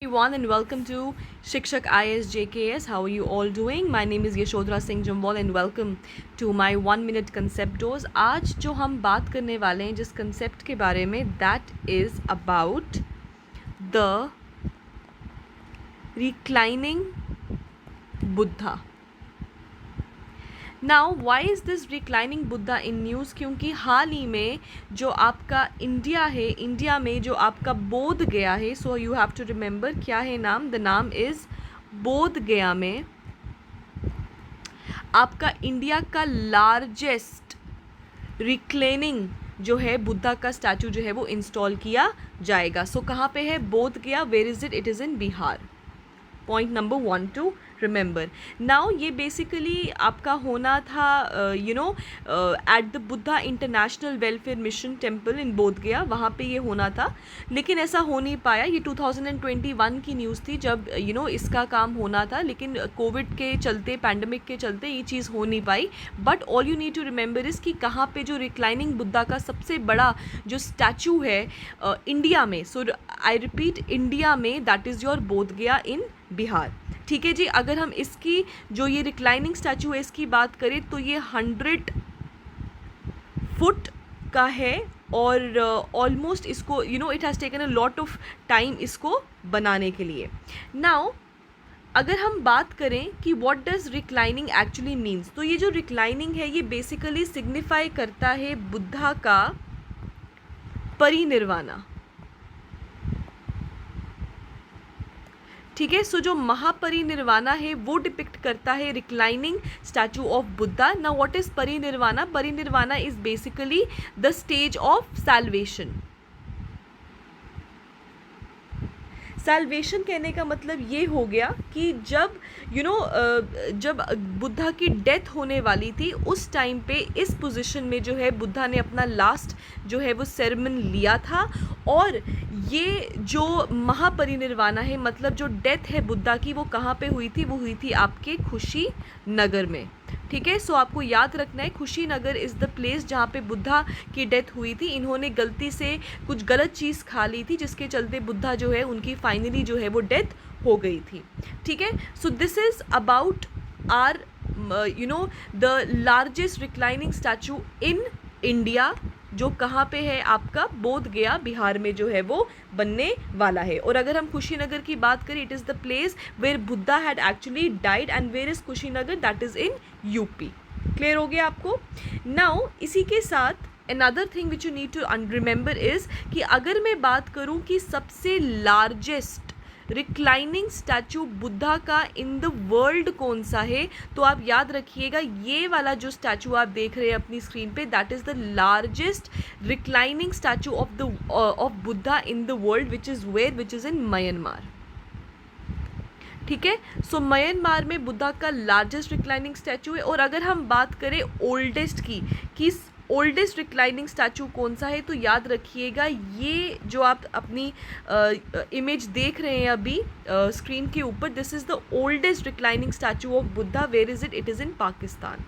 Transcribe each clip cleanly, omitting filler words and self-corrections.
Everyone and welcome to Shikshak ISJKS. How are you all doing? My name is Yashodhara Singh Jumwal and welcome to my 1 minute concept dose. आज जो हम बात करने वाले हैं जिस concept के बारे में that is about the reclining Buddha. Now why is this reclining Buddha in news? क्योंकि हाल ही में जो आपका इंडिया है, इंडिया में जो आपका बोध गया है, so you have to remember क्या है नाम, द नाम इज़ बोध गया में आपका इंडिया का लार्जेस्ट रिक्लाइनिंग जो है बुद्धा का स्टैचू जो है वो इंस्टॉल किया जाएगा. सो कहाँ पे है? Bodh Gaya. Where is it? It is in Bihar. Point number 1 to remember. Now ये बेसिकली आपका होना था at the Buddha international welfare mission temple in Bodh Gaya, वहाँ पे ये होना था, लेकिन ऐसा हो नहीं पाया. ये 2021 की न्यूज़ थी जब इसका काम होना था, लेकिन कोविड के चलते, पैंडमिक के चलते ये चीज़ हो नहीं पाई. But all you need to remember is कि कहाँ पे जो रिक्लाइनिंग बुद्धा का सबसे बड़ा जो स्टैचू है इंडिया में, सो आई रिपीट, इंडिया में, दैट इज़ योर बोध गया इन बिहार. ठीक है जी. अगर हम इसकी जो ये रिक्लाइनिंग स्टैचू है इसकी बात करें तो ये 100 फुट का है और ऑलमोस्ट इसको it has taken a lot of time इसको बनाने के लिए. नाउ अगर हम बात करें कि what does reclining actually means, तो ये जो रिक्लाइनिंग है ये बेसिकली सिग्निफाई करता है बुद्धा का परिनिर्वाणा. ठीक है. सो जो महापरिनिर्वाणा है वो डिपिक्ट करता है reclining statue of Buddha. Now what is परिनिर्वाणा? परिनिर्वाणा is basically the stage of salvation. Salvation कहने का मतलब ये हो गया कि जब जब बुद्धा की डेथ होने वाली थी उस टाइम पे इस पोजीशन में जो है बुद्धा ने अपना लास्ट जो है वो सेरेमनी लिया था. और ये जो महापरिनिर्वाणा है, मतलब जो डेथ है बुद्धा की, वो कहाँ पे हुई थी? वो हुई थी आपके खुशी नगर में. ठीक है. सो आपको याद रखना है, खुशी नगर इज़ द प्लेस जहाँ पे बुद्धा की डेथ हुई थी. इन्होंने गलती से कुछ गलत चीज़ खा ली थी जिसके चलते बुद्धा जो है उनकी फाइनली जो है वो डेथ हो गई थी. ठीक है. So this is about are the largest reclining statue in India, जो कहाँ पे है? आपका बोध गया बिहार में जो है वो बनने वाला है. और अगर हम कुशीनगर की बात करें, it is the place where Buddha had actually died. And where is Kushinagar? That is in UP. Clear हो गया आपको? नाउ इसी के साथ another thing which you need to remember is कि अगर मैं बात करूँ कि सबसे लार्जेस्ट रिक्लाइनिंग स्टैचू बुद्धा का इन द वर्ल्ड कौन सा है, तो आप याद रखिएगा ये वाला जो स्टैचू आप देख रहे हैं अपनी स्क्रीन पे, that is the largest reclining statue of Buddha in the world, which is in Myanmar. ठीक है. सो म्यांमार में बुद्धा का लार्जेस्ट रिक्लाइनिंग स्टैचू है. और अगर हम बात करें ओल्डेस्ट की, कि ओल्डेस्ट रिक्लाइनिंग स्टैचू कौन सा है, तो याद रखिएगा ये जो आप अपनी इमेज देख रहे हैं अभी स्क्रीन के ऊपर, this is the oldest reclining statue of Buddha. Where is it? It is in Pakistan.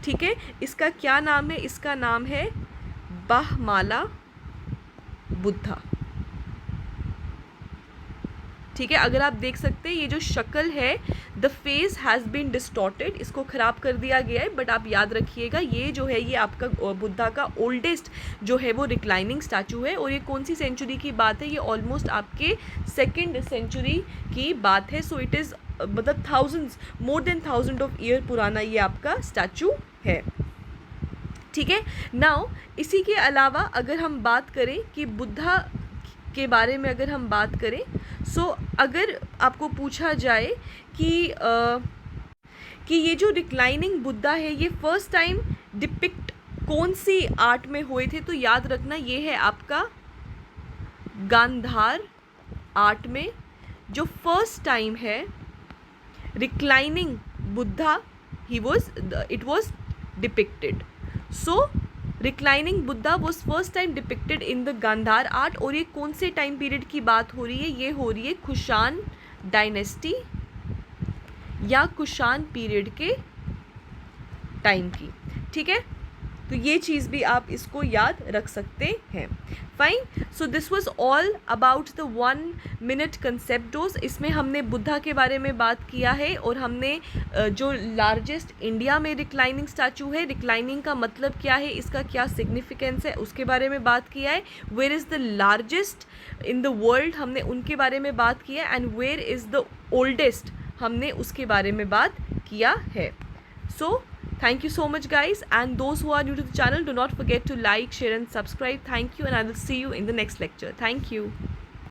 ठीक है. इसका क्या नाम है? इसका नाम है बाहमाला बुद्धा. ठीक है. अगर आप देख सकते हैं ये जो शक्ल है, the face has been distorted, इसको ख़राब कर दिया गया है. बट आप याद रखिएगा ये जो है ये आपका बुद्धा का ओल्डेस्ट जो है वो रिक्लाइनिंग स्टैचू है. और ये कौन सी सेंचुरी की बात है? ये ऑलमोस्ट आपके 2nd सेंचुरी की बात है. सो इट इज़ मतलब thousands, more than 1000 of year पुराना ये आपका स्टैचू है. ठीक है. नाउ इसी के अलावा अगर हम बात करें कि बुद्धा के बारे में अगर हम बात करें, सो अगर आपको पूछा जाए कि ये जो रिक्लाइनिंग बुद्धा है ये फर्स्ट टाइम डिपिक्ट कौन सी आर्ट में हुए थे, तो याद रखना ये है आपका गांधार आर्ट में जो फर्स्ट टाइम है reclining Buddha it was depicted. So reclining Buddha was first time depicted in the Gandhara art. और ये कौन से टाइम पीरियड की बात हो रही है? ये हो रही है कुषाण डायनेस्टी या कुषाण पीरियड के टाइम की. ठीक है. तो ये चीज़ भी आप इसको याद रख सकते हैं. Fine. So this was all about the 1 minute concept dose. इसमें हमने बुद्धा के बारे में बात किया है और हमने जो लार्जेस्ट इंडिया में रिक्लाइनिंग स्टैचू है, रिक्लाइनिंग का मतलब क्या है, इसका क्या सिग्निफिकेंस है, उसके बारे में बात किया है. Where is the largest in the world, हमने उनके बारे में बात किया. And where is the oldest, हमने उसके बारे में बात किया है. So thank you so much guys, and those who are new to the channel, do not forget to like, share and subscribe. Thank you, and I will see you in the next lecture. Thank you.